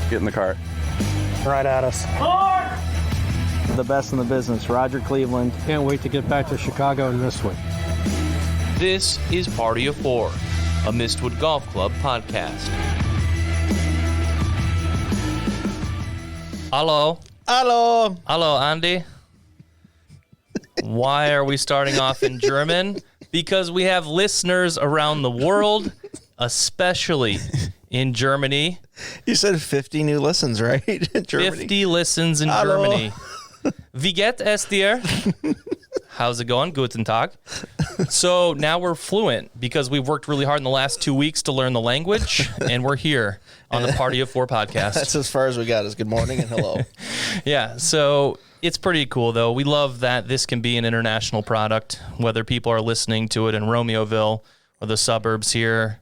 Get in the cart. Right at us. The best in the business, Roger Cleveland. Can't wait to get back to Chicago in this one. This is Party of Four, a Mistwood Golf Club podcast. Hello. Hello. Hello, Andy. Why are we starting off in German? Because we have listeners around the world, especially in Germany. You said 50 new listens, right? In Germany. 50 listens in Hello. Germany. Wie geht es dir? How's it going? Guten Tag. So now we're fluent because we've worked really hard in the last 2 weeks to learn the language, and we're here on the Party of Four podcast. That's as far as we got is good morning and hello. Yeah, so it's pretty cool, though. We love that this can be an international product, whether people are listening to it in Romeoville or the suburbs here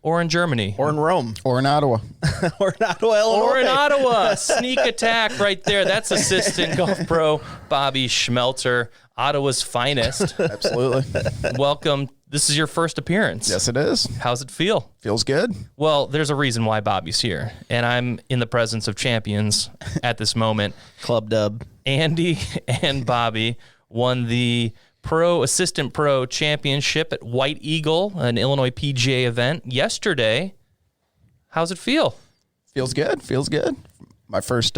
or in Germany. Or in Rome. Or in Ottawa. Or in Ottawa, Illinois. Or in Ottawa. Sneak attack right there. That's assistant golf pro Bobby Schmelter, Ottawa's finest. Absolutely. Welcome. This is your first appearance. Yes, it is. How's it feel? Feels good. Well, there's a reason why Bobby's here, and I'm in the presence of champions at this moment. Club dub. Andy and Bobby won the Assistant Pro Championship at White Eagle, an Illinois PGA event, yesterday. How's it feel? Feels good. Feels good. My first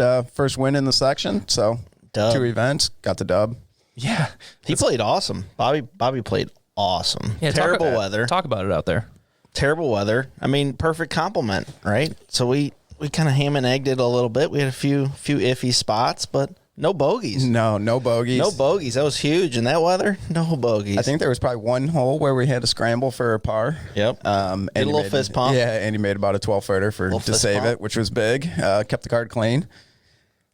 win in the section, so Dub. 2 events, got the dub. Yeah. He played awesome. Bobby played awesome. Yeah, Terrible weather. Talk about it out there. Terrible weather. I mean, perfect compliment, right? So we kind of ham and egged it a little bit. We had a few iffy spots, but no bogeys. No bogeys. No bogeys. That was huge. In that weather, no bogeys. I think there was probably one hole where we had to scramble for a par. Yep. And Did a little fist pump. Yeah, and he made about a 12-footer to fist save pump. it, which was big. Kept the card clean.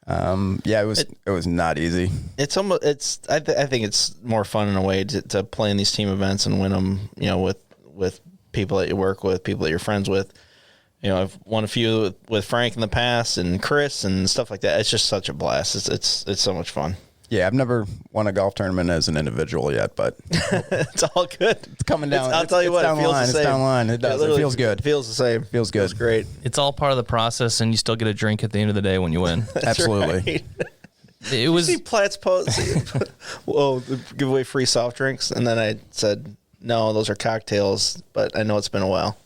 Yeah, it was not easy. It's almost. I think it's more fun in a way to play in these team events and win them. You know, with people that you work with, people that you're friends with. You know, I've won a few with Frank in the past and Chris and stuff like that. It's just such a blast. It's so much fun. Yeah, I've never won a golf tournament as an individual yet, but It's all good. it's coming down. I'll tell you what, down it feels the line. the same. It's down the line. It does. It literally feels good. It feels the same. Feels good. Feels great. It's all part of the process, and you still get a drink at the end of the day when you win. Absolutely. Right. It was See Platt's post. Whoa, give away free soft drinks, and then I said, "No, those are cocktails." But I know it's been a while.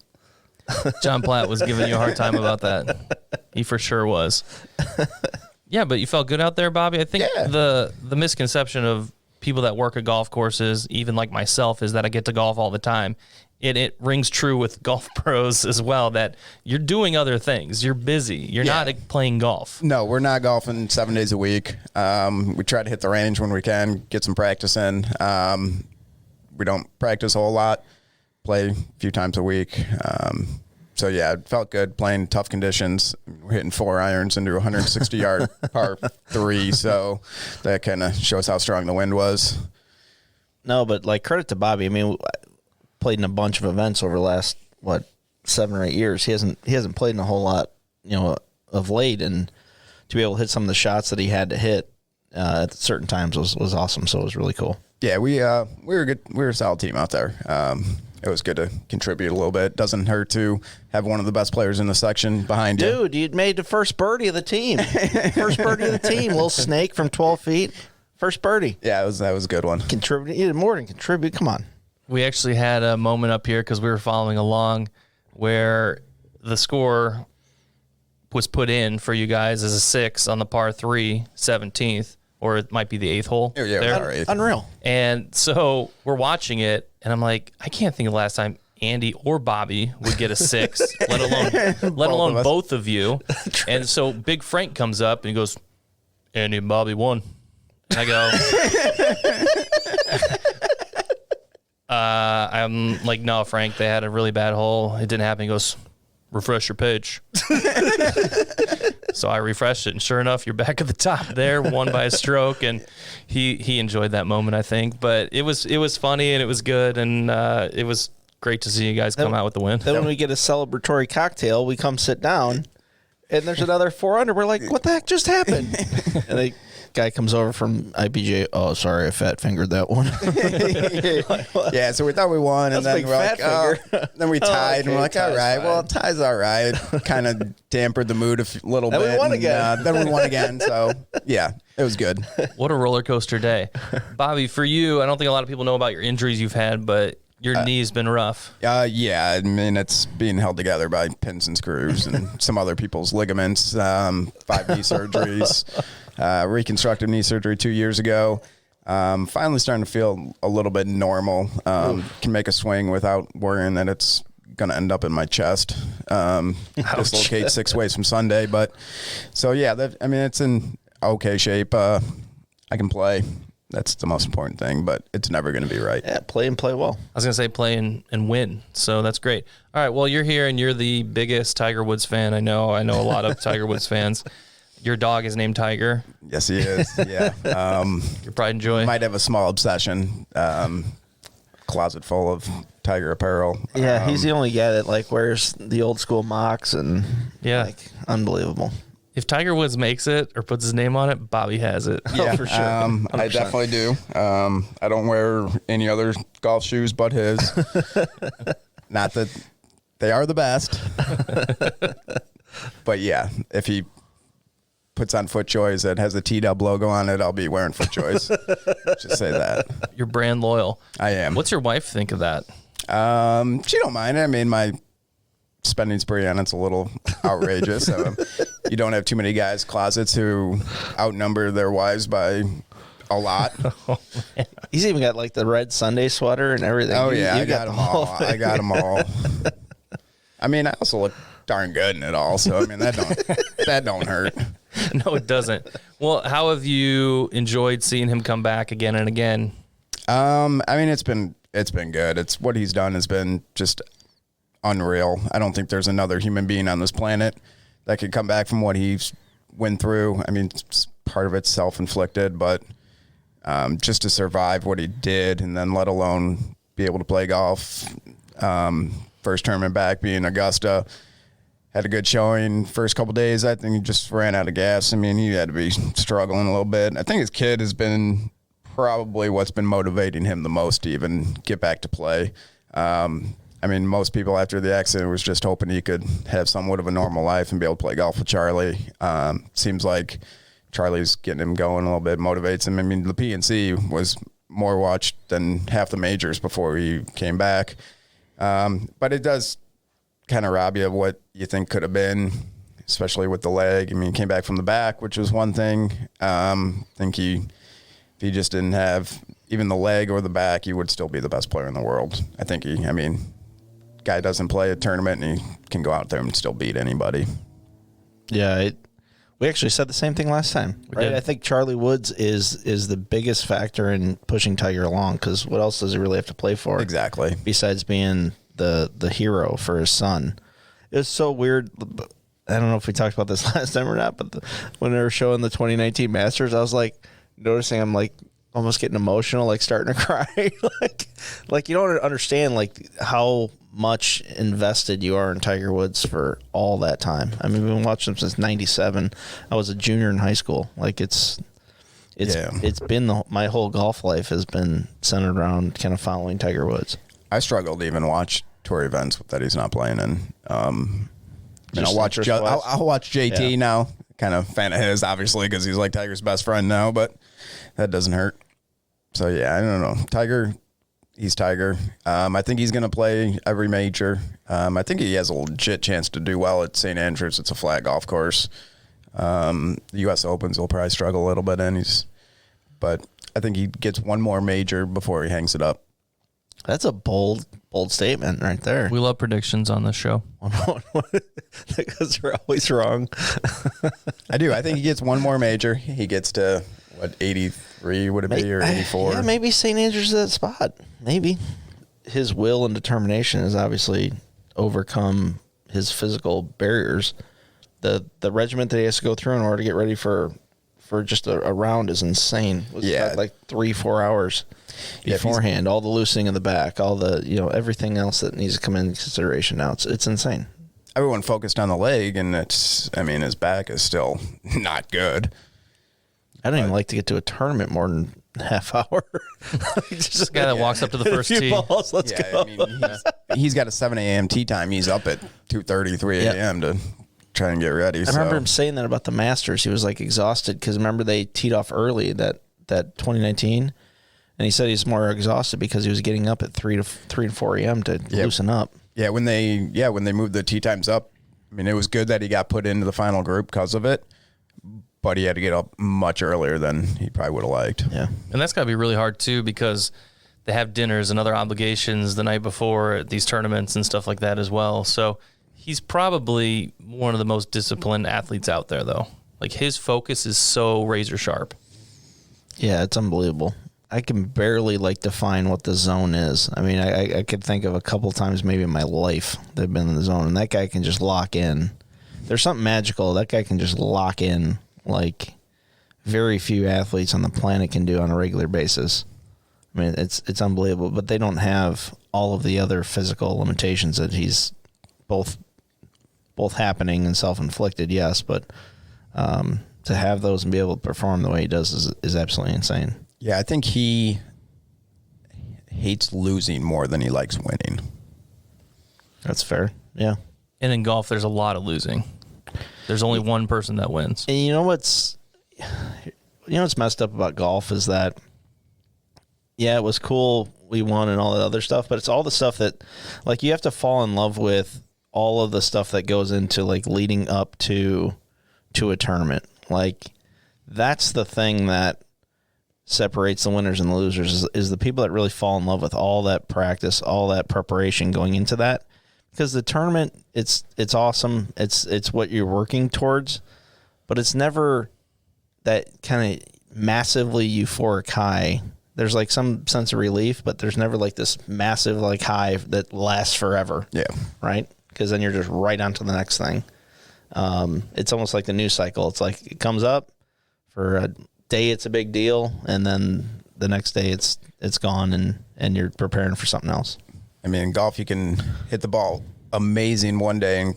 John Platt was giving you a hard time about that. He for sure was. Yeah, but you felt good out there, Bobby. I think Yeah. the misconception of people that work at golf courses, even like myself, is that I get to golf all the time. It rings true with golf pros as well, that you're doing other things. You're busy. You're Yeah. not playing golf. No, we're not golfing 7 days a week. We try to hit the range when we can, get some practice in. We don't practice a whole lot, play a few times a week. So, yeah, it felt good playing tough conditions. We're hitting 4 irons into a 160-yard par 3, so that kind of shows how strong the wind was. No, but like credit to Bobby. I mean, played in a bunch of events over the last 7 or 8 years. He hasn't played in a whole lot, of late, and to be able to hit some of the shots that he had to hit at certain times was awesome. So it was really cool. Yeah, we were good. We were a solid team out there. It was good to contribute a little bit. Doesn't hurt to have one of the best players in the section behind you. Dude, you made the first birdie of the team. First birdie of the team. Little snake from 12 feet. First birdie. Yeah, that was a good one. Contribute. You did more than contribute. Come on. We actually had a moment up here because we were following along where the score was put in for you guys as a 6 on the par 3, 17th, or it might be the 8th hole. Yeah, it was our 8th. Unreal. And so we're watching it, and I'm like, I can't think of the last time Andy or Bobby would get a 6, let alone both of you. And so Big Frank comes up and he goes, Andy and Bobby won. And I go, I'm like, no, Frank, they had a really bad hole. It didn't happen. He goes, refresh your page. So I refreshed it, and sure enough, you're back at the top there, won by a stroke, and he enjoyed that moment, I think. But it was funny, and it was good, and it was great to see you guys come out with the win. Then when we get a celebratory cocktail, we come sit down, and there's another 4 under. We're like, what the heck just happened? And Guy comes over from IPGA. Oh, sorry, I fat fingered that one. Yeah, so we thought we won, and then we're like, then we tied, and we're like, all right, well, tie's all right. Kind of dampened the mood a little bit. We won again. Then we won again. So yeah, it was good. What a roller coaster day. Bobby, for you, I don't think a lot of people know about your injuries you've had, but your knee's been rough. Yeah, I mean, it's being held together by pins and screws and some other people's ligaments. 5 knee surgeries, reconstructive knee surgery 2 years ago. Finally starting to feel a little bit normal. Can make a swing without worrying that it's going to end up in my chest. Dislocate 6 ways from Sunday. But so, yeah, I mean, it's in okay shape. I can play. That's the most important thing, but it's never going to be right. Yeah, play and play well. I was going to say play and win, so that's great. All right, well, you're here, and you're the biggest Tiger Woods fan. I know a lot of Tiger Woods fans. Your dog is named Tiger. Yes, he is, yeah. Your pride and joy. Might have a small obsession. Closet full of Tiger apparel. Yeah, he's the only guy that, like, wears the old school mocks and, like, unbelievable. If Tiger Woods makes it or puts his name on it, Bobby has it. Yeah, for sure. I definitely do. I don't wear any other golf shoes but his. Not that they are the best. But yeah, if he puts on FootJoys that has a T-Dub logo on it, I'll be wearing FootJoys. Just say that. You're brand loyal. I am. What's your wife think of that? She don't mind. I mean, my spending spree on it's a little outrageous. You don't have too many guys' closets who outnumber their wives by a lot. He's even got like the red Sunday sweater and everything. Oh yeah, I got them all. I got them all. I mean, I also look darn good in it all. So I mean, that don't hurt. No, it doesn't. Well, how have you enjoyed seeing him come back again and again? I mean, it's been good. It's what he's done has been just unreal. I don't think there's another human being on this planet that could come back from what he's went through. I mean, part of it's self-inflicted, but just to survive what he did and then let alone be able to play golf. First tournament back being Augusta, had a good showing. First couple days, I think he just ran out of gas. I mean, he had to be struggling a little bit. I think his kid has been probably what's been motivating him the most to even get back to play. I mean, most people after the accident was just hoping he could have somewhat of a normal life and be able to play golf with Charlie. Seems like Charlie's getting him going a little bit, motivates him. I mean, the PNC was more watched than half the majors before he came back. But it does kind of rob you of what you think could have been, especially with the leg. I mean, he came back from the back, which was one thing. I think if he just didn't have even the leg or the back, he would still be the best player in the world. Guy doesn't play a tournament and he can go out there and still beat anybody. Yeah, we actually said the same thing last time, right? did. I think Charlie Woods is the biggest factor in pushing Tiger along, because what else does he really have to play for? Exactly. Besides being the hero for his son. It was so weird. I don't know if we talked about this last time or not, but when they were showing the 2019 Masters, I was like noticing I'm like almost getting emotional, like starting to cry. like you don't understand like how much invested you are in Tiger Woods for all that time. I mean, we've been watching him since '97. I was a junior in high school. Like it's been my whole golf life has been centered around kind of following Tiger Woods. I struggle to even watch tour events that he's not playing in. I'll watch JT now. Kind of fan of his, obviously, because he's like Tiger's best friend now, but that doesn't hurt. So, yeah, I don't know. Tiger, he's Tiger. I think he's going to play every major. I think he has a legit chance to do well at St. Andrews. It's a flat golf course. The U.S. Opens he'll probably struggle a little bit in. But I think he gets one more major before he hangs it up. That's a bold statement right there. We love predictions on this show. Because we're always wrong. I do. I think he gets one more major. He gets to, 83 would it be, or 84? Yeah, maybe St. Andrews is that spot. Maybe. His will and determination has obviously overcome his physical barriers. The regiment that he has to go through in order to get ready for just a round is insane. Yeah. Like 3-4 hours beforehand, all the loosening in the back, all the, everything else that needs to come into consideration now. It's insane. Everyone focused on the leg, and his back is still not good. I don't even like to get to a tournament more than a half hour. Just the guy that walks up to the first tee. Balls, let's go. I mean, he's got a 7 a.m. tee time. He's up at 2:30, 3 a.m. to try and get ready. I remember him saying that about the Masters. He was like exhausted because remember they teed off early that 2019, and he said he's more exhausted because he was getting up at 3 and 4 a.m. to loosen up. Yeah, when they moved the tee times up, I mean, it was good that he got put into the final group because of it, but he had to get up much earlier than he probably would have liked. Yeah, and that's got to be really hard too because they have dinners and other obligations the night before at these tournaments and stuff like that as well. So he's probably one of the most disciplined athletes out there, though. Like his focus is so razor sharp. Yeah, it's unbelievable. I can barely define what the zone is. I mean, I could think of a couple times maybe in my life that I've been in the zone, and that guy can just lock in. There's something magical. That guy can just lock in like very few athletes on the planet can do on a regular basis. I mean, it's unbelievable, but they don't have all of the other physical limitations that he's both happening and self-inflicted, yes, but to have those and be able to perform the way he does is absolutely insane. Yeah, I think he hates losing more than he likes winning. That's fair. Yeah. And in golf, there's a lot of losing. There's only one person that wins. And you know what's messed up about golf is that, yeah, it was cool, we won and all that other stuff, but it's all the stuff that, like, you have to fall in love with all of the stuff that goes into, like, leading up to a tournament. Like, that's the thing that separates the winners and the losers is the people that really fall in love with all that practice, all that preparation going into that. Because the tournament, it's awesome. It's what you're working towards, but it's never that kind of massively euphoric high. There's like some sense of relief, but there's never like this massive like high that lasts forever. Yeah. Right? Because then you're just right on to the next thing. It's almost like the news cycle. It's like it comes up for a day, it's a big deal, and then the next day it's gone, and you're preparing for something else. I mean, in golf, you can hit the ball amazing one day and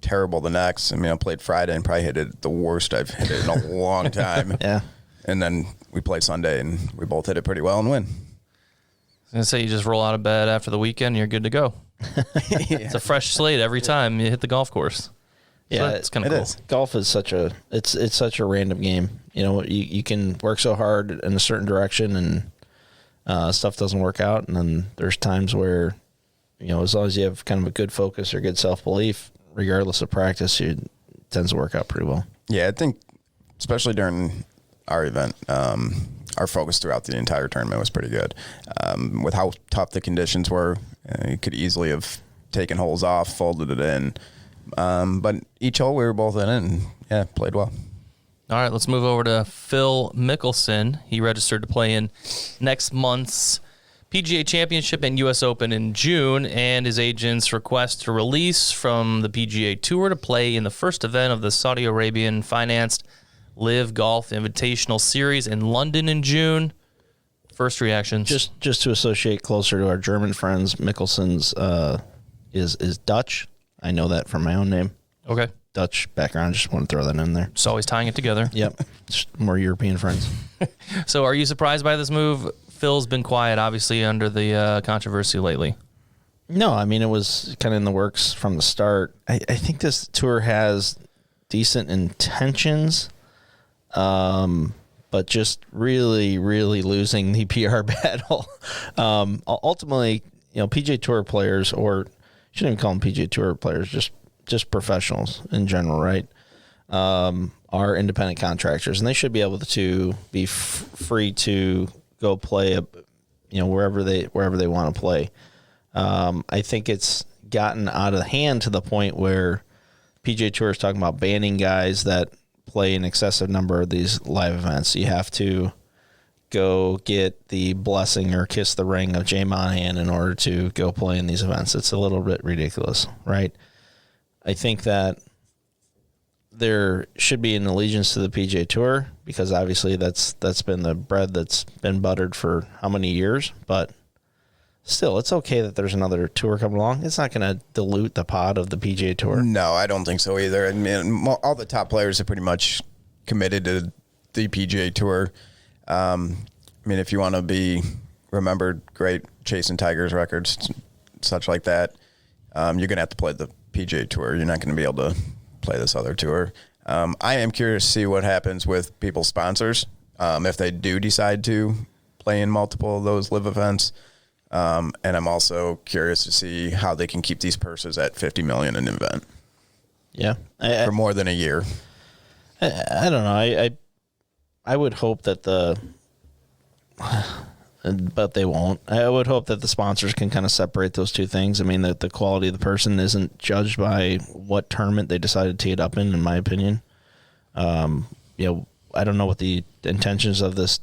terrible the next. I mean, I played Friday and probably hit it the worst I've hit it in a long time. Yeah. And then we play Sunday, and we both hit it pretty well and win. I was going to say, you just roll out of bed after the weekend, and you're good to go. It's a fresh slate every time you hit the golf course. Yeah, so it's kind of cool. Golf is such a it's such a random game. You know, you can work so hard in a certain direction and stuff doesn't work out, and then there's times where, you know, as long as you have kind of a good focus or good self-belief, regardless of practice, it tends to work out pretty well. Yeah, I think especially during our event, our focus throughout the entire tournament was pretty good. With how tough the conditions were, you could easily have taken holes off, folded it in. But each hole we were both in it and, yeah, played well. All right, let's move over to Phil Mickelson. He registered to play in next month's PGA Championship and U.S. Open in June, and his agents request a release from the PGA Tour to play in the first event of the Saudi Arabian-financed LIV Golf Invitational Series in London in June. First reactions? Just to associate closer to our German friends, Mickelson's is Dutch. I know that from my own name. Okay. Dutch background. Just want to throw that in there. Just always tying it together. Yep. Just more European friends. So are you surprised by this move? Phil's been quiet, obviously, under the controversy lately. No, I mean, it was kind of in the works from the start. I think this tour has decent intentions, but just really, really losing the PR battle. Ultimately, you know, PGA Tour players, or shouldn't even call them PGA Tour players, just professionals in general, right? Are independent contractors, and they should be able to be free to go play, you know, wherever they want to play. I think it's gotten out of hand to the point where PGA Tour is talking about banning guys that play an excessive number of these live events. You have to go get the blessing or kiss the ring of Jay Monahan in order to go play in these events. It's a little bit ridiculous, right? I think that there should be an allegiance to the PGA Tour because obviously that's been the bread that's been buttered for how many years, but still, it's okay that there's another tour coming along. It's not going to dilute the pot of the PGA Tour. No, I don't think so either. I mean, all the top players are pretty much committed to the PGA Tour. I mean, if you want to be remembered, great, chasing Tiger's records, such like that, you're going to have to play the PGA Tour. You're not going to be able to play this other tour. I am curious to see what happens with people's sponsors if they do decide to play in multiple of those live events. And I'm also curious to see how they can keep these purses at $50 million an event. Yeah, for more than a year. I don't know. I would hope that but they won't. I would hope that the sponsors can kind of separate those two things. I mean, that the quality of the person isn't judged by what tournament they decided to tee it up in my opinion. I don't know what the intentions of this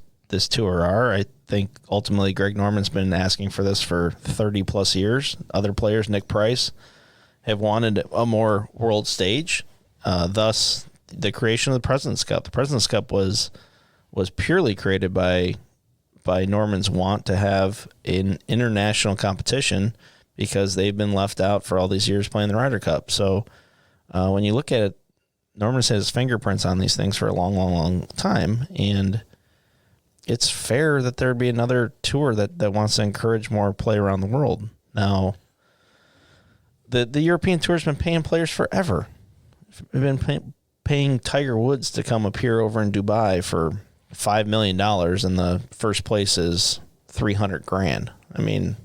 tour are. I think ultimately Greg Norman's been asking for this for 30 plus years. Other players, Nick Price, have wanted a more world stage. Thus, the creation of the President's Cup. The President's Cup was purely created by Norman's want to have an international competition because they've been left out for all these years playing the Ryder Cup. So when you look at it, Norman's had his fingerprints on these things for a long, long, long time, and it's fair that there'd be another tour that wants to encourage more play around the world. Now, the European Tour's been paying players forever. They've been paying Tiger Woods to come appear over in Dubai for $5 million, and the first place is $300,000. I mean,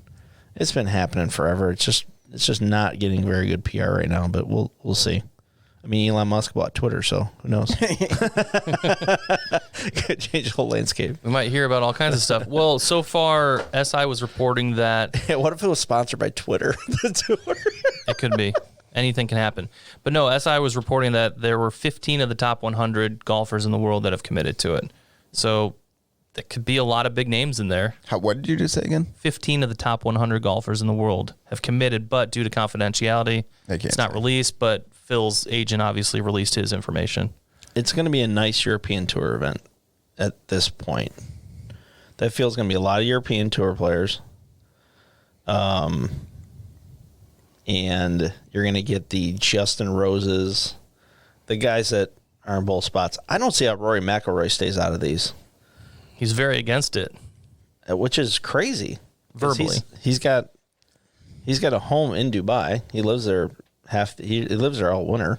it's been happening forever. It's just not getting very good PR right now, but we'll see. I mean, Elon Musk bought Twitter, so who knows? Could change the whole landscape. We might hear about all kinds of stuff. Well, so far, SI was reporting that... What if it was sponsored by Twitter, the tour? It could be. Anything can happen. But no, SI was reporting that there were 15 of the top 100 golfers in the world that have committed to it. So there could be a lot of big names in there. What did you just say again? 15 of the top 100 golfers in the world have committed, but due to confidentiality, it's not released, but Phil's agent obviously released his information. It's going to be a nice European Tour event at this point. That feels going to be a lot of European Tour players. And you're going to get the Justin Roses, the guys that are in both spots. I don't see how Rory McIlroy stays out of these. He's very against it. Which is crazy. Verbally. He's got a home in Dubai. He lives there he lives there all winter.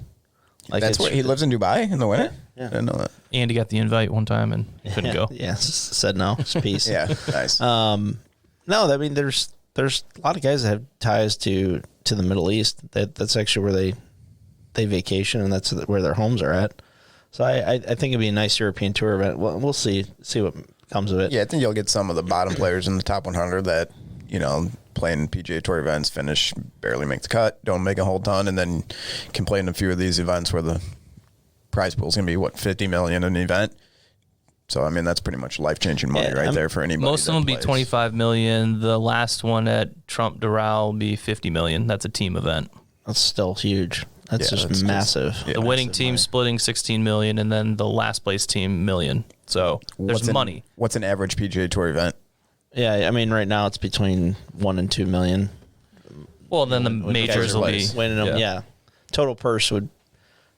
Like that's where he lives in Dubai in the winter? Yeah. I didn't know that. And he got the invite one time and couldn't go. Yeah, said no. It's peace. Yeah, nice. No, I mean there's a lot of guys that have ties to the Middle East. That's actually where they vacation, and that's where their homes are at. So I think it'd be a nice European Tour event. We'll see what comes of it. Yeah, I think you'll get some of the bottom players in the top 100 that, playing PGA Tour events, finish, barely make the cut, don't make a whole ton, and then can play in a few of these events where the prize pool is going to be, $50 million an event. So, I mean, that's pretty much life-changing money there for anybody. Most of them will be $25 million. The last one at Trump Doral will be $50 million. That's a team event. That's still huge. That's massive. The winning team splitting $16 million, and then the last place team $1 million. So there's money. What's an average PGA Tour event? Yeah, I mean, right now it's between $1 and $2 million. Well, then the majors will be winning them. Yeah, total purse would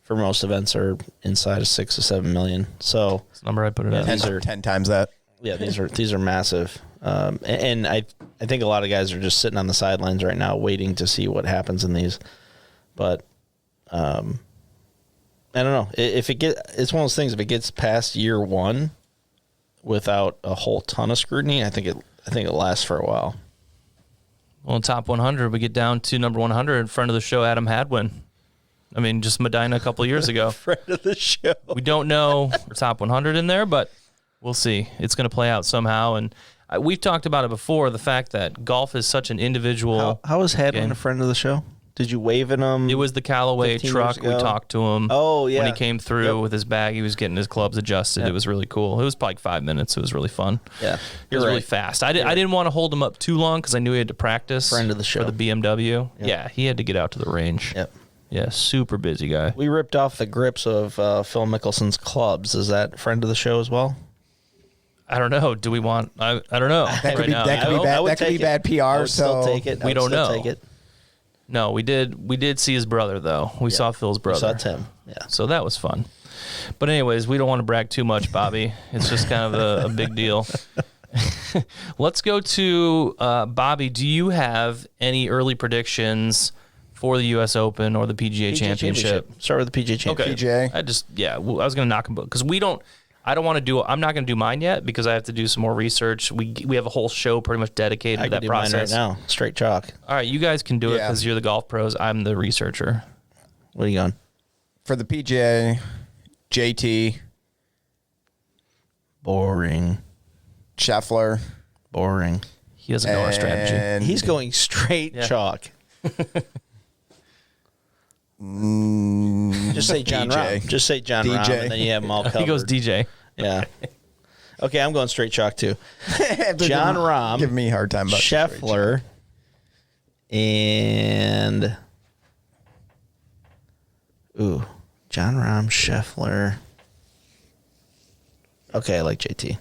for most events are inside of $6 to $7 million. So that's the number I put it at. These are 10 times that. Yeah, these are massive. And I think a lot of guys are just sitting on the sidelines right now, waiting to see what happens in these. But I don't know if it's one of those things. If it gets past year one without a whole ton of scrutiny, I think it lasts for a while. Well, in top 100, we get down to number 100, friend of the show, Adam Hadwin. I mean, just Medina a couple of years ago. Friend of the show. We don't know for top 100 in there, but we'll see. It's going to play out somehow. And we've talked about it before, the fact that golf is such an individual. How is Hadwin a friend of the show? Did you wave at him? It was the Callaway truck. We talked to him. Oh, yeah. When he came through with his bag, he was getting his clubs adjusted. Yep. It was really cool. It was probably 5 minutes. It was really fun. Yeah. It was really fast. I didn't want to hold him up too long because I knew he had to practice. Friend of the show. For the BMW. Yep. Yeah, he had to get out to the range. Yep. Yeah, super busy guy. We ripped off the grips of Phil Mickelson's clubs. Is that friend of the show as well? I don't know. Do we want? I don't know. That could be bad. That could be bad PR. I would still take it. We don't know. Take it. No, we did see his brother though. We saw Phil's brother. We saw Tim. Yeah. So that was fun. But anyways, we don't want to brag too much, Bobby. It's just kind of a big deal. Let's go to Bobby. Do you have any early predictions for the U.S. Open or the PGA Championship? Start with the PGA Championship. PGA. I was going to knock them both because I don't want to do. I'm not going to do mine yet because I have to do some more research. We have a whole show pretty much dedicated to that do process. mine right now. Straight chalk. All right, you guys can do it because you're the golf pros. I'm the researcher. What are you going? For the PGA, JT, Boring. Scheffler, Boring. He doesn't know our strategy. and He's going straight chalk. Just say John DJ. Rahm. Just say John DJ. Rahm, and then you have them all covered. He goes DJ. Yeah. Okay, I'm going straight chalk too. John Rahm. Give me a hard time about Scheffler. And John Rahm, Scheffler. Okay, I like JT.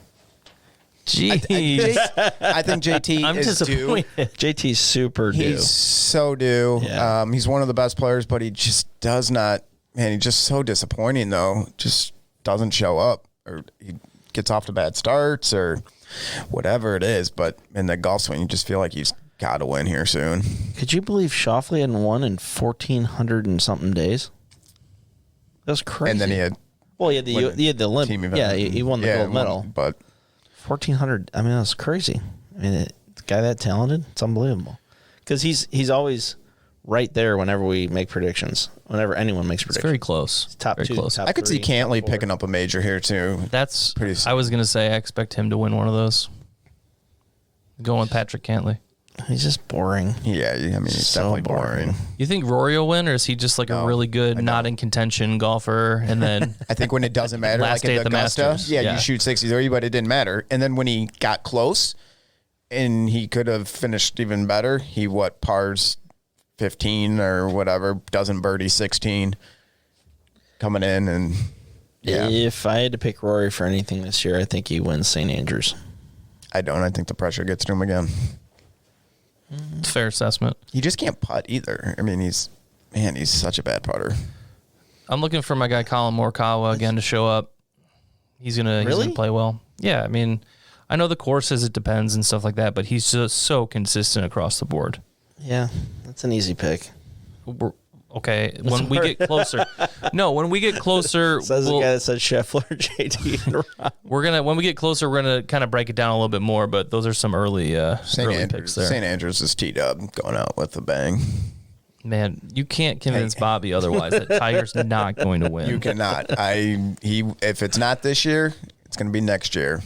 Jeez. I think JT I'm is due. disappointed. JT's super due. He's so due. Yeah. He's one of the best players, but he just does not. Man, he's just so disappointing though. Just doesn't show up, or he gets off to bad starts, or whatever it is. But in the golf swing, you just feel like he's got to win here soon. Could you believe Schauffele hadn't won in 1,400 and something days? That was crazy. And then he had he had the limp. team event. Yeah, he won the gold he medal. won, but 1,400. I mean, that's crazy. I mean, the guy that talented, it's unbelievable. Because he's always right there whenever we make predictions. Whenever anyone makes It's predictions, very close. It's top very two, close. top I could see three, Cantley top four. picking up a major here too. That's Pretty- I was gonna say I expect him to win one of those. Going with Patrick Cantley. He's just boring. Yeah, I mean, he's So definitely boring. boring. You think Rory will win, or is he just like a No, really I good, don't. not in contention golfer? And then I think when it doesn't matter, Last like day at at the Augusta, Masters. yeah, Yeah. you shoot 63, but it didn't matter. And then when he got close, and he could have finished even better, he pars 15 or whatever, doesn't birdie 16, coming in, and yeah, If I had to pick Rory for anything this year, I think he wins St. Andrews. I don't. I think the pressure gets to him again. it's a fair assessment. He just can't putt either. I mean, he's such a bad putter. I'm looking for my guy Colin Morikawa again to show up. He's gonna play well. Yeah, I mean, I know the courses, it depends and stuff like that, but he's just so consistent across the board. Yeah, that's an easy pick. Okay, when we get closer. When we get closer, Says the guy that said Scheffler, JT, and Rahm. when we get closer, we're gonna kind of break it down a little bit more. But those are some early picks there. St. Andrews is teed up, going out with a bang. Man, you can't convince Bobby otherwise that Tiger's not going to win. You cannot. If it's not this year, it's going to be next year.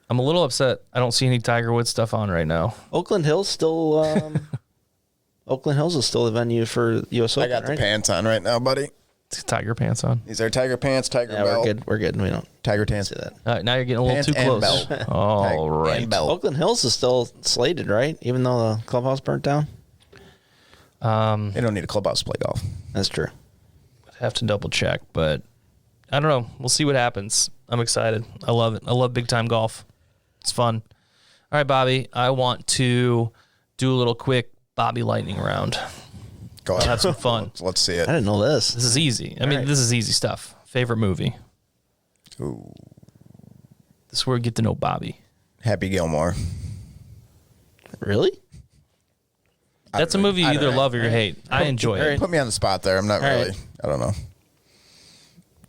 I'm a little upset. I don't see any Tiger Woods stuff on right now. Oakland Hills still. Oakland Hills is still the venue for U.S. I Open. got the pants on right now, buddy. Tiger pants on. These are Tiger pants, Tiger Yeah, belt. we're good. We're good. We don't Tiger pants. see that. All right, now you're getting a little Pants too and close. belt. All right. And belt. Oakland Hills is still slated, right? Even though the clubhouse burnt down. They don't need a clubhouse to play golf. That's true. I'd have to double check, but I don't know. We'll see what happens. I'm excited. I love it. I love big time golf. It's fun. All right, Bobby. I want to do a little quick Bobby lightning round. Go ahead. Have some fun. Let's see I it. didn't know this. This is easy. I mean, this is easy stuff. Favorite movie. Ooh. This is where we get to know Bobby. Happy Gilmore. Really? That's a movie you either love or you hate. I enjoy it. Put me on the spot there. I'm not All really. right. I don't know.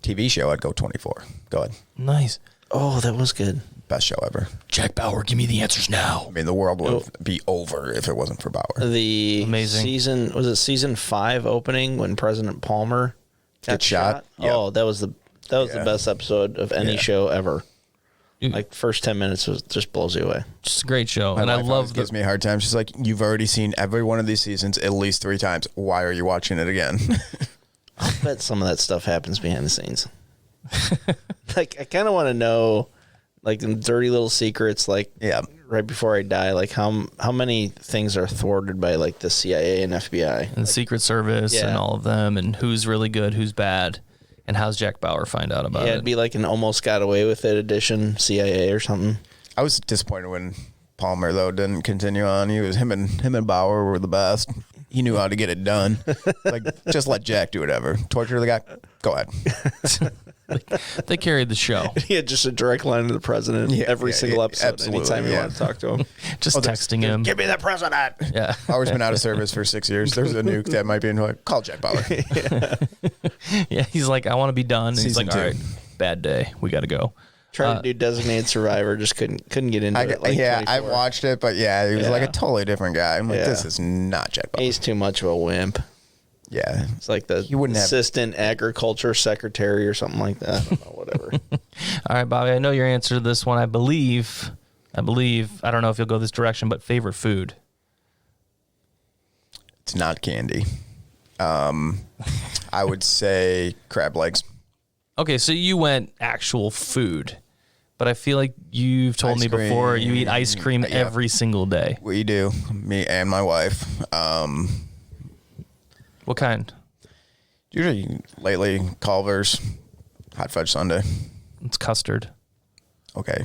TV show, I'd go 24. Go ahead. Nice. Oh, that was good. Best show ever. Jack Bauer, give me the answers now. I mean, the world would be over if it wasn't for Bauer. The Amazing. season 5 opening when President Palmer got Get shot? Yep. Oh, that was the best episode of any Yeah. show ever. Dude. Like first 10 minutes just blows you away. Just a great show. My And I wife love always gives me a hard time. She's like, "You've already seen every one of these seasons at least 3 times. Why are you watching it again?" I bet some of that stuff happens behind the scenes. Like I kind of want to know, like the dirty little secrets, like Yeah. right before I die, like how many things are thwarted by like the CIA and FBI. and the Secret Service Yeah. and all of them and who's really good, who's bad, and how's Jack Bauer find out about Yeah, it. it'd be like an almost got away with it edition CIA or something. I was disappointed when Palmer though didn't continue on. He was him and Bauer were the best. He knew how to get it done. Like just let Jack do whatever. Torture the guy. Go ahead. They carried the show. He had just a direct line to the president every single episode. Anytime you want to talk to him. Just texting him. Give me the president. Yeah. Always been out of service for 6 years. There's a nuke that might be in. Like, call Jack Bauer. Yeah, he's like, I want to be done. And he's Season like, all right, bad day. We got to go. Tried to do Designated Survivor, just couldn't get into it. Like I 24. watched it, but yeah, he was like a totally different guy. I'm like, this is not Jack Bauer. He's too much of a wimp. Yeah. It's like the wouldn't have- assistant agriculture secretary or something like that. I don't know, whatever. All right, Bobby, I know your answer to this one. I believe, I don't know if you'll go this direction, but favorite food. It's not candy. I would say crab legs. Okay, so you went actual food, but I feel like you've told me before you eat ice cream every single day. We do, me and my wife. What kind? Usually lately, Culver's, hot fudge sundae. It's custard. Okay.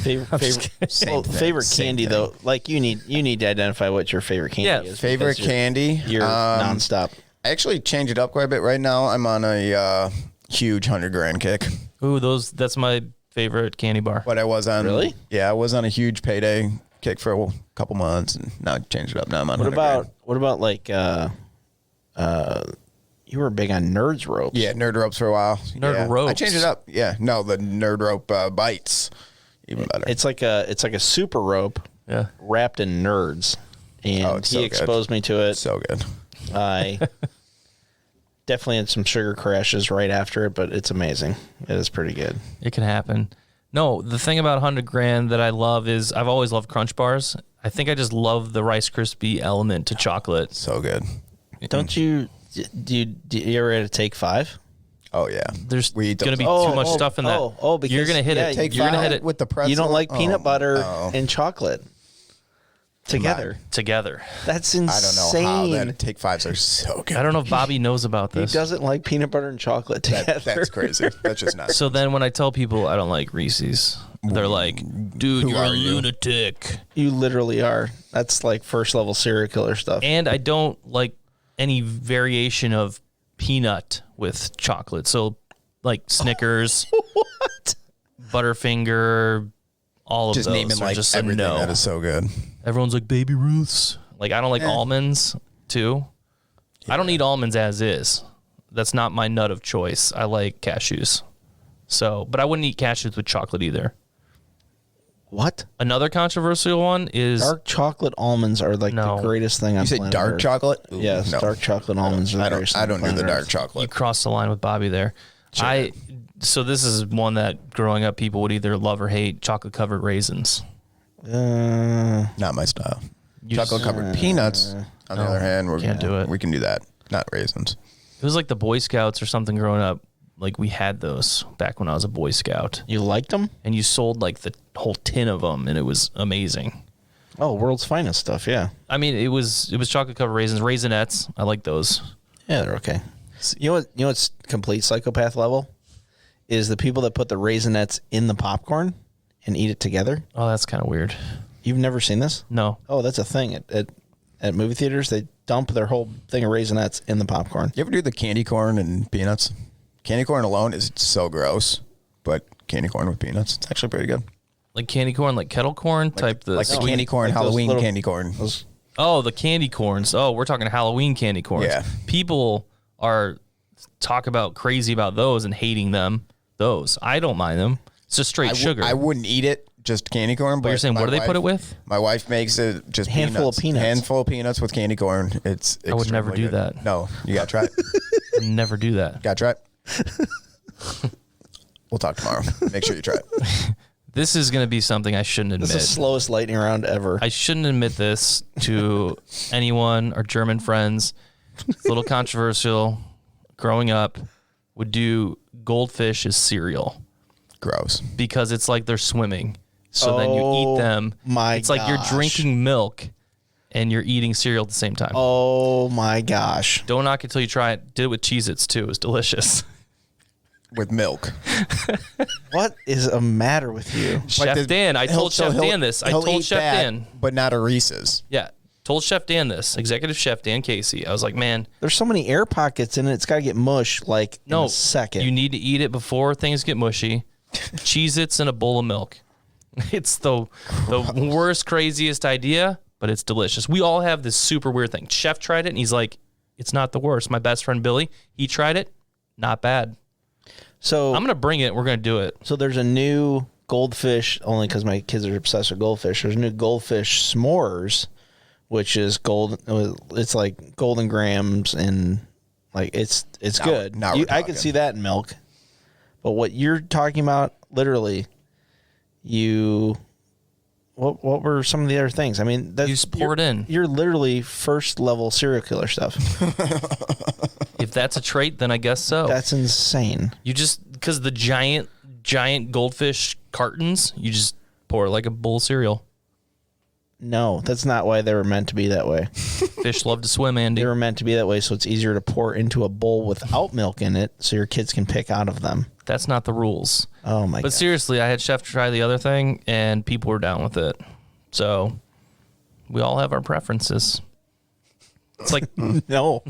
Favorite candy though, like you need to identify what your favorite candy is. Favorite candy. You're nonstop. I actually changed it up quite a bit. Right now, I'm on a huge 100 grand kick. Ooh, that's my favorite candy bar. But I was on Really? Yeah, I was on a huge payday kick for a couple months, and now I changed it up. Now I'm on. What about like you were big on Nerds ropes? Yeah, nerd ropes for a while. Nerd ropes. I changed it up. Yeah, no, the nerd rope bites, even better. It's like a super rope, Yeah. wrapped in nerds, and it's he so good. exposed me to it. so good. I definitely had some sugar crashes right after it, but it's amazing. It is pretty good. It can happen. No, the thing about 100 grand that I love is I've always loved Crunch Bars. I think I just love the Rice Krispie element to chocolate. So good. Don't you? Do you ever at a Take 5? Oh yeah. There's We going eat to be those. too much stuff in that. Because you're going to hit it. Take You're going to five hit it with the pretzel. You don't like peanut butter no. and chocolate together. together. That's I don't insane. know how that Take Fives are so good. I don't know if Bobby knows about He this. doesn't like peanut butter and chocolate together. That's crazy. That's just not. So then when I tell people I don't like Reese's, they're like, dude, you're a are you? lunatic. You literally are. That's like first level serial killer stuff. And I don't like any variation of peanut with chocolate. So like Snickers, What? Butterfinger, all of just those naming are like just a everything no. that is so good. Everyone's like Baby Ruth's. Like I don't like almonds too. I don't eat almonds as is. That's not my nut of choice. I like cashews. So, but I wouldn't eat cashews with chocolate either. What? Another controversial one is Dark chocolate almonds are like No. the greatest thing on You say planet dark Earth. chocolate? Ooh, Yes, no. dark chocolate almonds are the I greatest don't. thing I don't on do the planet dark Earth. you chocolate. crossed the line with Bobby there. So this is one that growing up people would either love or hate: chocolate covered raisins. Not my style. Chocolate covered peanuts. On the other hand, can't do it. We can do that. Not raisins. It was like the Boy Scouts or something growing up. Like we had those back when I was a Boy Scout, You liked them? and you sold like the whole tin of them, and it was amazing. Oh, world's finest stuff. Yeah, I mean, it was chocolate covered raisins, Raisinets. I like those. yeah, they're okay. You know what? You know what's complete psychopath level is the people that put the Raisinets in the popcorn and eat it together. Oh, that's kind of weird. You've never seen this? No, Oh, that's a thing at movie theaters. They dump their whole thing of Raisinets in the popcorn. You ever do the candy corn and peanuts? Candy corn alone is so gross, but candy corn with peanuts, it's actually pretty good. like candy corn, like kettle corn type. Like the sweet- candy corn, like those Halloween little- candy corn. Those, Oh, the candy corns. Oh, we're talking Halloween candy corns. Yeah. People are talk about crazy about those and hating them. Those. I don't mind them. It's just straight sugar. I wouldn't eat it, just candy corn. But you're saying, my what do they put wife- it with? My wife makes it just Handful of peanuts. Handful of peanuts with candy corn. It's I would never extremely do good. that. No, you gotta try it. I'd never do that. Gotta try it. We'll talk tomorrow. Make sure you try it. This is going to be something I shouldn't admit. this is the slowest lightning round ever. I shouldn't admit this to anyone or German friends. It's a little controversial. Growing up, would do goldfish as cereal Gross. because it's like they're swimming. So then you eat them. my It's like you're gosh. drinking milk and you're eating cereal at the same time. Oh my gosh. Don't knock it till you try it. Did it with Cheez-Its too. It was delicious. With milk. What is the matter with you? Chef Dan. I told Chef Dan this. I told Chef Dan. But not a Reese's. Yeah. Told Chef Dan this, Executive Chef Dan Casey. I was like, man, There's so many air pockets in it. It's got to get mush like in no, a second. you need to eat it before things get mushy. Cheez-Its in a bowl of milk. It's the worst, craziest idea, but it's delicious. We all have this super weird thing. Chef tried it, and he's like, it's not the worst. My best friend, Billy, he tried it. Not bad. So I'm going to bring it. We're going to do it. So there's a new goldfish, only because my kids are obsessed with goldfish. There's a new goldfish s'mores, which is gold. It's like golden grams and like it's good. Now we're I can talking. see that in milk. But what you're talking about, literally, what were some of the other things? I mean, You just pour it in. You're literally first level serial killer stuff. If that's a trait, then I guess so. That's insane. You just, because the giant goldfish cartons, you just pour it like a bowl of cereal. No, that's not why they were meant to be that way. Fish love to swim, Andy. They were meant to be that way, so it's easier to pour into a bowl without milk in it, so your kids can pick out of them. That's not the rules. Oh my god! But seriously, I had Chef try the other thing, and people were down with it. So we all have our preferences. It's like No,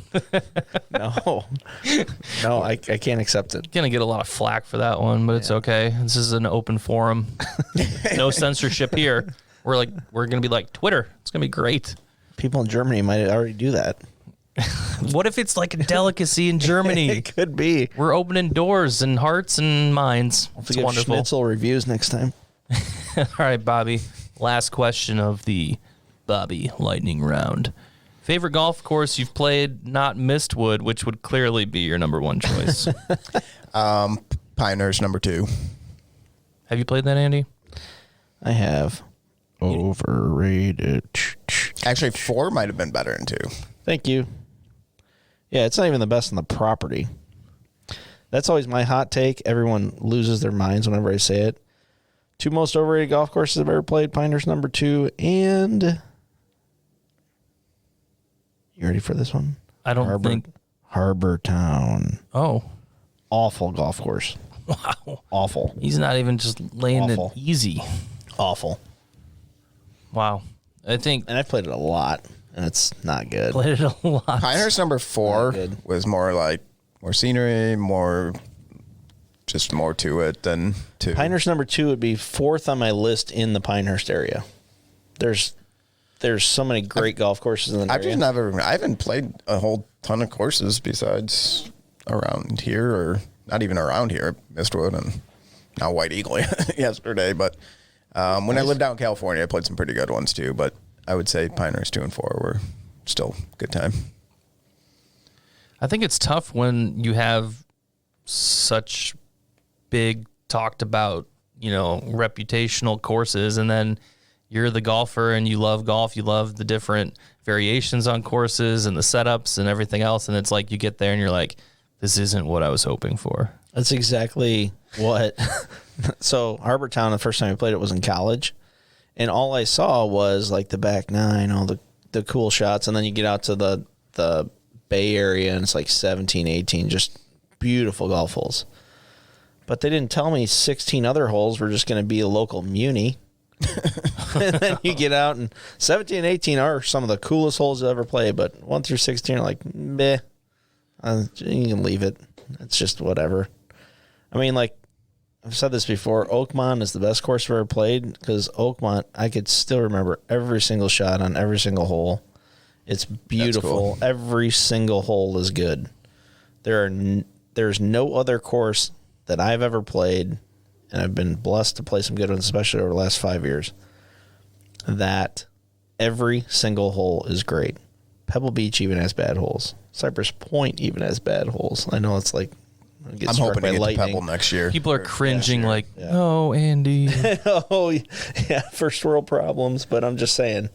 I can't accept it. gonna get a lot of flack for that one, but it's okay. This is an open forum. No censorship here. We're gonna be like Twitter. It's gonna be great. People in Germany might already do that. What if it's like a delicacy in Germany? It could be. We're opening doors and hearts and minds. We'll It's give wonderful. Schnitzel reviews next time. All right, Bobby. Last question of the Bobby Lightning Round. Favorite golf course you've played, not Mistwood, which would clearly be your number one choice. Pioneers number 2. Have you played that, Andy? I have. Overrated. Actually, 4 might have been better than 2. Thank you. Yeah, it's not even the best on the property. That's always my hot take. Everyone loses their minds whenever I say it. 2 most overrated golf courses I've ever played, Pinehurst number 2, and you ready for this one? I don't think. Harbor Town. Oh, Awful golf course. wow. Awful. He's not even just laying Awful. it easy. Awful. Wow. I think And I've played it a lot, and it's not good. played it a lot. Pinehurst number 4 good. was more scenery, more to it than 2. Pinehurst number 2 would be 4th on my list in the Pinehurst area. There's so many great golf courses in the area. I haven't played a whole ton of courses besides around here, or not even around here, Mistwood and now White Eagle yesterday. But when I lived out in California, I played some pretty good ones too. But I would say Pinehurst 2 and 4 were still a good time. I think it's tough when you have such big talked about, reputational courses, and then you're the golfer and you love golf. You love the different variations on courses and the setups and everything else. And it's like you get there and you're like, this isn't what I was hoping for. That's exactly what. So Harbor Town, the first time I played it was in college, and all I saw was like the back nine, all the cool shots, and then you get out to the Bay Area and it's like 17, 18, just beautiful golf holes. But they didn't tell me 16 other holes were just going to be a local muni. And then you get out, and 17 and 18 are some of the coolest holes I've ever played, but 1 through 16 are like, meh. You can leave it. It's just whatever. I mean, like, I've said this before, Oakmont is the best course I've ever played, because Oakmont, I could still remember every single shot on every single hole. It's beautiful. Cool. Every single hole is good. There's no other course that I've ever played, and I've been blessed to play some good ones, especially over the last 5 years, that every single hole is great. Pebble Beach even has bad holes. Cypress Point even has bad holes. I know it's like, I'm hoping to get to Pebble next year. People are cringing like, oh, Andy. Oh, yeah, first world problems. But I'm just saying,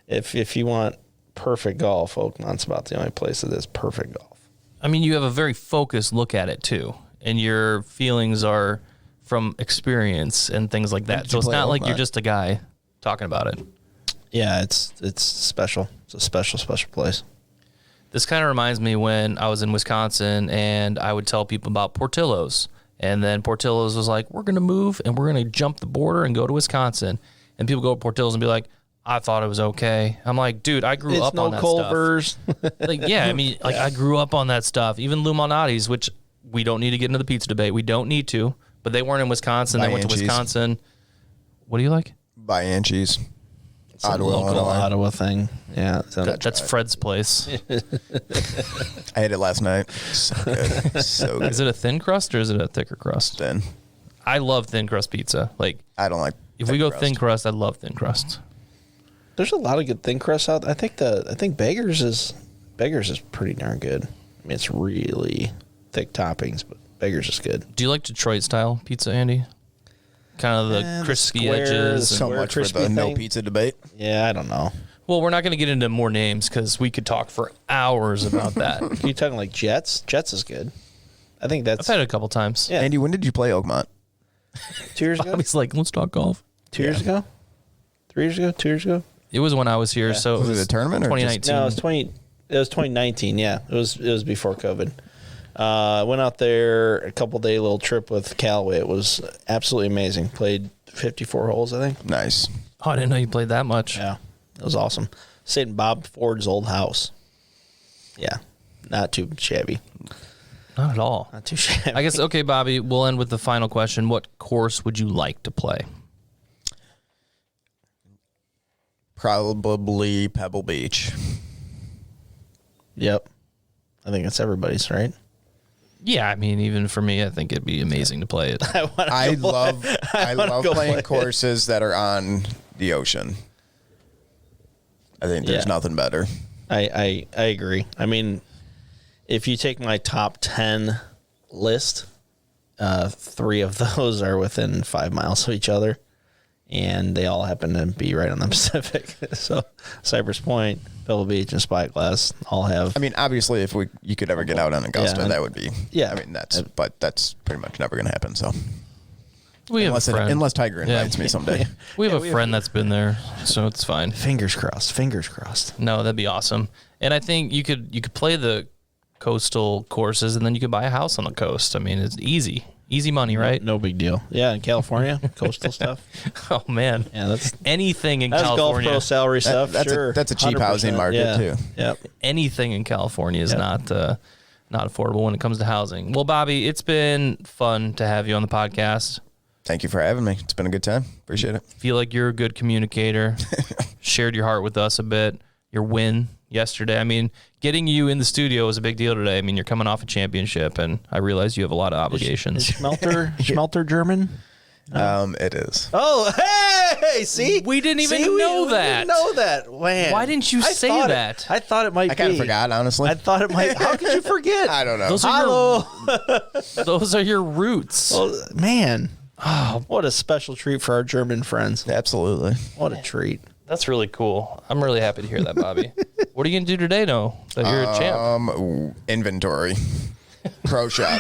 if you want perfect golf, Oakmont's about the only place that is perfect golf. I mean, you have a very focused look at it too, and your feelings are from experience and things like that. So it's not like you're just a guy talking about it. Yeah, it's special. It's a special place. This kind of reminds me when I was in Wisconsin and I would tell people about Portillo's. And then Portillo's was like, we're going to move and we're going to jump the border and go to Wisconsin. And people go to Portillo's and be like, I thought it was okay. I'm like, dude, I grew up on that Culver's. stuff. Like, yeah, I mean, like I grew up on that stuff. Even Lou Malnati's, which we don't need to get into the pizza debate. We don't need to, but they weren't in Wisconsin. They went to Wisconsin. What do you like? By Anchies. It's a local Ottawa thing. Yeah. That's Fred's place. I ate it last night. So good. So good. Is it a thin crust or is it a thicker crust? Thin. I love thin crust pizza. Like, I don't like if we go thin crust, I love thin crust. There's a lot of good thin crust out. I think Beggar's is pretty darn good. I mean, it's really thick toppings, but Beggar's is good. Do you like Detroit style pizza, Andy? Kind of the crispy edges. So much for the no pizza debate. Yeah, I don't know. Well, we're not going to get into more names because we could talk for hours about that. Are you talking like Jets? Jets is good. I think I've had it a couple times. Yeah. Andy, when did you play Oakmont? 2 years ago? Bobby's like, let's talk golf. 2 years ago? 3 years ago? 2 years ago? It was when I was here, so Was it a tournament or 2019. No, it was 2019. Yeah, it was before COVID. Went out there a couple day little trip with Callaway. It was absolutely amazing. Played 54 holes, I think. Nice. Oh, I didn't know you played that much. Yeah, it was awesome. Stayed in Bob Ford's old house. Yeah, not too shabby. Not at all. Not too shabby. I guess, okay, Bobby, we'll end with the final question. What course would you like to play? Probably Pebble Beach. Yep. I think it's everybody's, right? Yeah, I mean, even for me, I think it'd be amazing to play it. I love playing courses that are on the ocean. I think there's nothing better. I agree. I mean, if you take my top 10 list, 3 of those are within 5 miles of each other, and they all happen to be right on the Pacific. So Cypress Point, Pebble Beach, and Spyglass all have. I mean, obviously, if you could ever get out on Augusta, that would be. Yeah. I mean, that's pretty much never going to happen. So We have a friend. unless Tiger invites me someday. We have a friend that's been there, so it's fine. Fingers crossed. Fingers crossed. No, that'd be awesome. And I think you could play the coastal courses, and then you could buy a house on the coast. I mean, it's easy money, right? No big deal. Yeah, in California, coastal stuff. Oh man, Yeah, that's anything in golf California. pro salary stuff. That's sure, a cheap 100%. housing market too. Yep. Anything in California is not affordable when it comes to housing. Well, Bobby, it's been fun to have you on the podcast. Thank you for having me. It's been a good time. Appreciate it. Feel like you're a good communicator. Shared your heart with us a bit. Your win yesterday. I mean, getting you in the studio was a big deal today. I mean, you're coming off a championship, and I realize you have a lot of obligations. Is Schmelter German? It is. Oh, hey! See, We didn't even know we that. didn't know that. Man, Why didn't you say that? I thought it might be. I kind of forgot, honestly. I thought it might. How could you forget? I don't know. Those are your roots. Oh, man. Oh, what a special treat for our German friends. Absolutely. What a treat. That's really cool. I'm really happy to hear that, Bobby. What are you going to do today, though, that you're a champ? Inventory. Pro shop.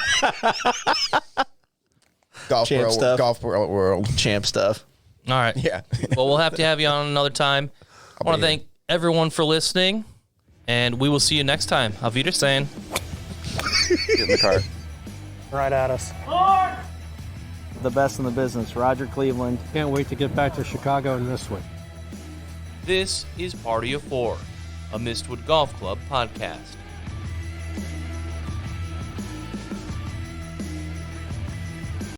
Golf world. Champ stuff. All right. Yeah. Well, we'll have to have you on another time. I want to thank everyone for listening, and we will see you next time. Auf Wiedersehen. Get in the car. Right at us. The best in the business, Roger Cleveland. Can't wait to get back to Chicago in this one. This is Party of Four, a Mistwood Golf Club podcast.